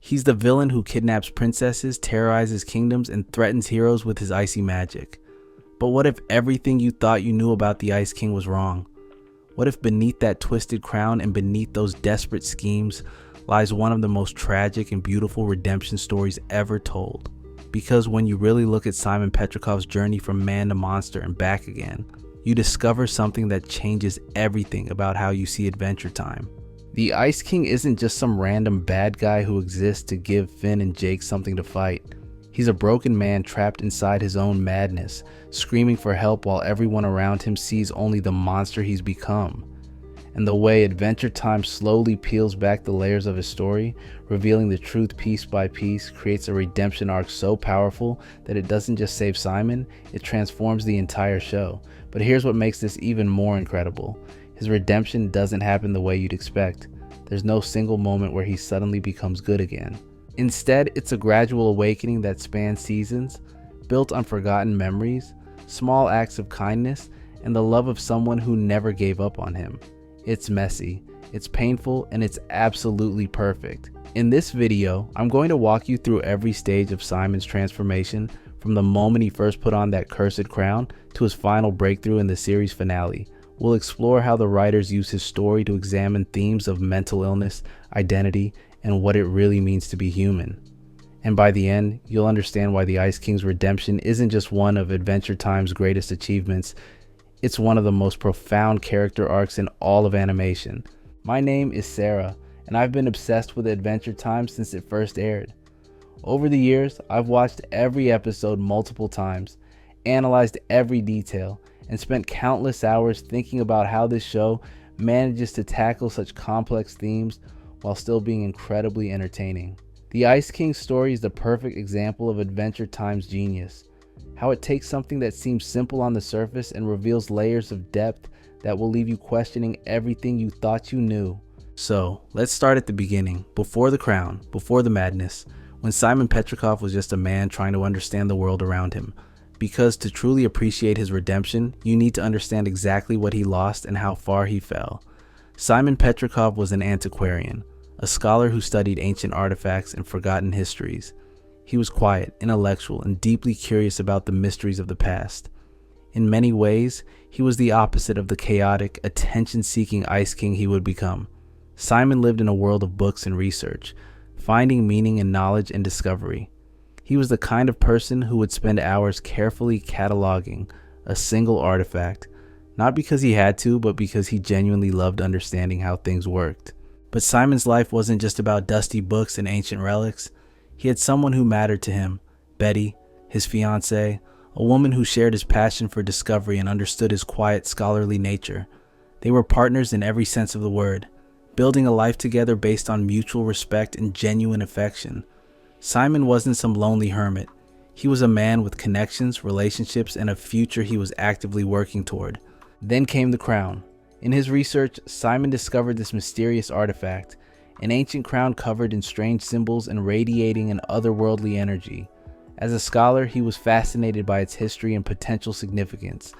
He's the villain who kidnaps princesses, terrorizes kingdoms, and threatens heroes with his icy magic. But what if everything you thought you knew about the Ice King was wrong? What if beneath that twisted crown and beneath those desperate schemes lies one of the most tragic and beautiful redemption stories ever told? Because when you really look at Simon Petrikov's journey from man to monster and back again, you discover something that changes everything about how you see Adventure Time. The Ice King isn't just some random bad guy who exists to give Finn and Jake something to fight. He's a broken man trapped inside his own madness, screaming for help while everyone around him sees only the monster he's become. And the way Adventure Time slowly peels back the layers of his story, revealing the truth piece by piece, creates a redemption arc so powerful that it doesn't just save Simon, it transforms the entire show. But here's what makes this even more incredible. His redemption doesn't happen the way you'd expect. There's no single moment where he suddenly becomes good again. Instead, it's a gradual awakening that spans seasons, built on forgotten memories, small acts of kindness, and the love of someone who never gave up on him. It's messy, it's painful, and it's absolutely perfect. In this video, I'm going to walk you through every stage of Simon's transformation, from the moment he first put on that cursed crown to his final breakthrough in the series finale. We'll explore how the writers use his story to examine themes of mental illness, identity, and what it really means to be human. And by the end, you'll understand why the Ice King's redemption isn't just one of Adventure Time's greatest achievements, it's one of the most profound character arcs in all of animation. My name is Sarah, and I've been obsessed with Adventure Time since it first aired. Over the years, I've watched every episode multiple times, analyzed every detail, and spent countless hours thinking about how this show manages to tackle such complex themes while still being incredibly entertaining. The Ice King's story is the perfect example of Adventure Time's genius. How it takes something that seems simple on the surface and reveals layers of depth that will leave you questioning everything you thought you knew. So, let's start at the beginning, before the crown, before the madness, when Simon Petrikov was just a man trying to understand the world around him. Because to truly appreciate his redemption, you need to understand exactly what he lost and how far he fell. Simon Petrikov was an antiquarian, a scholar who studied ancient artifacts and forgotten histories. He was quiet, intellectual, and deeply curious about the mysteries of the past. In many ways, he was the opposite of the chaotic, attention-seeking Ice King he would become. Simon lived in a world of books and research, finding meaning in knowledge and discovery. He was the kind of person who would spend hours carefully cataloging a single artifact, not because he had to, but because he genuinely loved understanding how things worked. But Simon's life wasn't just about dusty books and ancient relics. He had someone who mattered to him, Betty, his fiancée, a woman who shared his passion for discovery and understood his quiet, scholarly nature. They were partners in every sense of the word, building a life together based on mutual respect and genuine affection. Simon wasn't some lonely hermit. He was a man with connections, relationships, and a future he was actively working toward. Then came the crown. In his research, Simon discovered this mysterious artifact, an ancient crown covered in strange symbols and radiating an otherworldly energy. As a scholar, he was fascinated by its history and potential significance.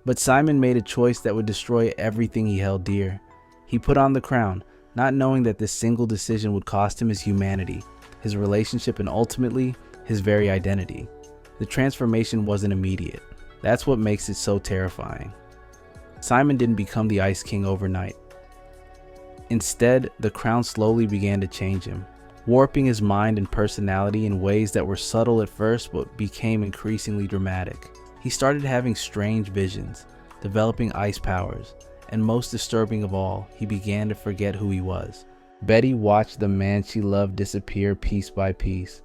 But Simon made a choice that would destroy everything he held dear. He put on the crown, not knowing that this single decision would cost him his humanity, his relationship, and ultimately, his very identity. The transformation wasn't immediate. That's what makes it so terrifying. Simon didn't become the Ice King overnight. Instead, the crown slowly began to change him, warping his mind and personality in ways that were subtle at first but became increasingly dramatic. He started having strange visions, developing ice powers, and most disturbing of all, he began to forget who he was. Betty watched the man she loved disappear piece by piece.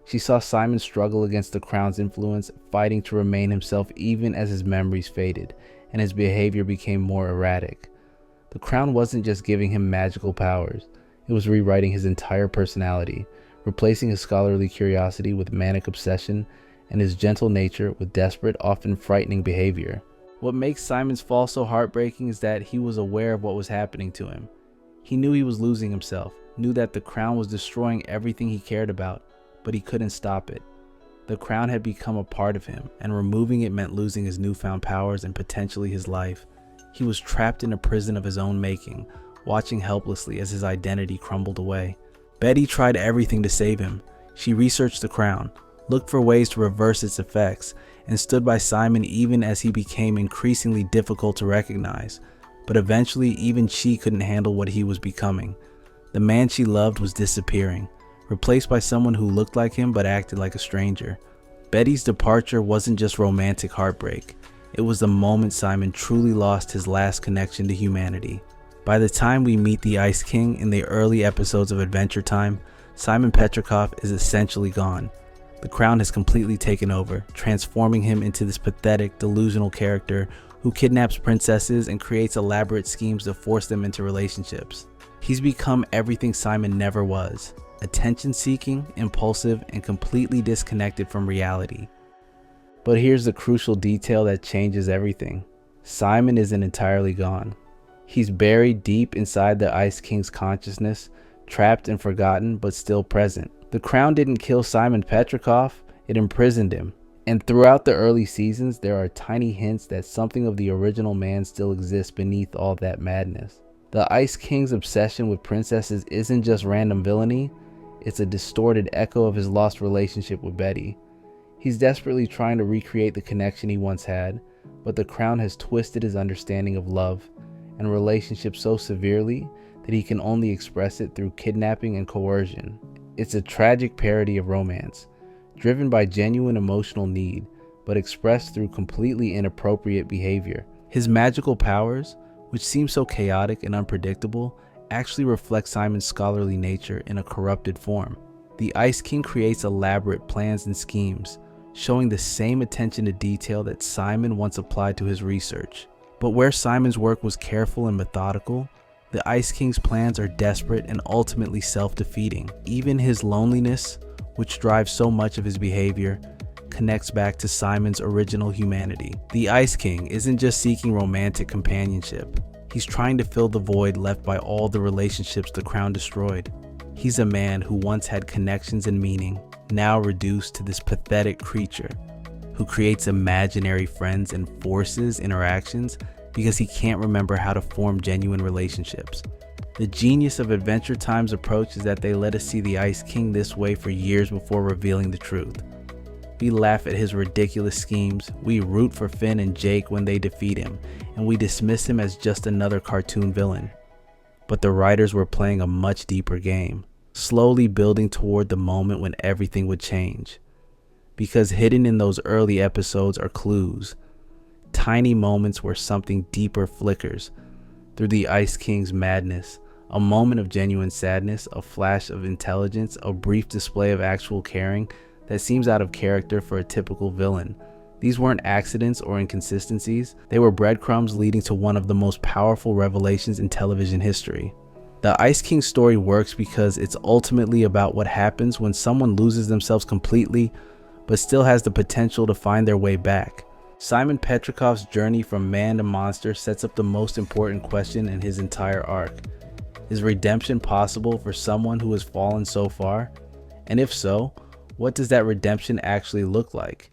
She saw Simon struggle against the crown's influence, fighting to remain himself even as his memories faded and his behavior became more erratic. The crown wasn't just giving him magical powers, it was rewriting his entire personality, replacing his scholarly curiosity with manic obsession and his gentle nature with desperate, often frightening behavior. What makes Simon's fall so heartbreaking is that he was aware of what was happening to him. He knew he was losing himself, knew that the crown was destroying everything he cared about, but he couldn't stop it. The crown had become a part of him, and removing it meant losing his newfound powers and potentially his life. He was trapped in a prison of his own making, watching helplessly as his identity crumbled away. Betty tried everything to save him. She researched the crown, looked for ways to reverse its effects, and stood by Simon even as he became increasingly difficult to recognize. But eventually, even she couldn't handle what he was becoming. The man she loved was disappearing, replaced by someone who looked like him but acted like a stranger. Betty's departure wasn't just romantic heartbreak. It was the moment Simon truly lost his last connection to humanity. By the time we meet the Ice King in the early episodes of Adventure Time, Simon Petrikov is essentially gone. The crown has completely taken over, transforming him into this pathetic, delusional character who kidnaps princesses and creates elaborate schemes to force them into relationships. He's become everything Simon never was: attention-seeking, impulsive, and completely disconnected from reality. But here's the crucial detail that changes everything. Simon isn't entirely gone. He's buried deep inside the Ice King's consciousness, trapped and forgotten, but still present. The crown didn't kill Simon Petrikov, it imprisoned him. And throughout the early seasons, there are tiny hints that something of the original man still exists beneath all that madness. The Ice King's obsession with princesses isn't just random villainy, it's a distorted echo of his lost relationship with Betty. He's desperately trying to recreate the connection he once had, but the crown has twisted his understanding of love and relationships so severely that he can only express it through kidnapping and coercion. It's a tragic parody of romance, driven by genuine emotional need, but expressed through completely inappropriate behavior. His magical powers, which seem so chaotic and unpredictable, actually reflect Simon's scholarly nature in a corrupted form. The Ice King creates elaborate plans and schemes, showing the same attention to detail that Simon once applied to his research. But where Simon's work was careful and methodical, the Ice King's plans are desperate and ultimately self-defeating. Even his loneliness, which drives so much of his behavior, connects back to Simon's original humanity. The Ice King isn't just seeking romantic companionship. He's trying to fill the void left by all the relationships the crown destroyed. He's a man who once had connections and meaning, now reduced to this pathetic creature who creates imaginary friends and forces interactions because he can't remember how to form genuine relationships. The genius of Adventure Time's approach is that they let us see the Ice King this way for years before revealing the truth. We laugh at his ridiculous schemes, we root for Finn and Jake when they defeat him, and we dismiss him as just another cartoon villain. But the writers were playing a much deeper game, slowly building toward the moment when everything would change. Because hidden in those early episodes are clues, tiny moments where something deeper flickers through the Ice King's madness, a moment of genuine sadness, a flash of intelligence, a brief display of actual caring that seems out of character for a typical villain. These weren't accidents or inconsistencies, they were breadcrumbs leading to one of the most powerful revelations in television history. The Ice King story works because it's ultimately about what happens when someone loses themselves completely but still has the potential to find their way back. Simon Petrikov's journey from man to monster sets up the most important question in his entire arc. Is redemption possible for someone who has fallen so far? And if so, what does that redemption actually look like?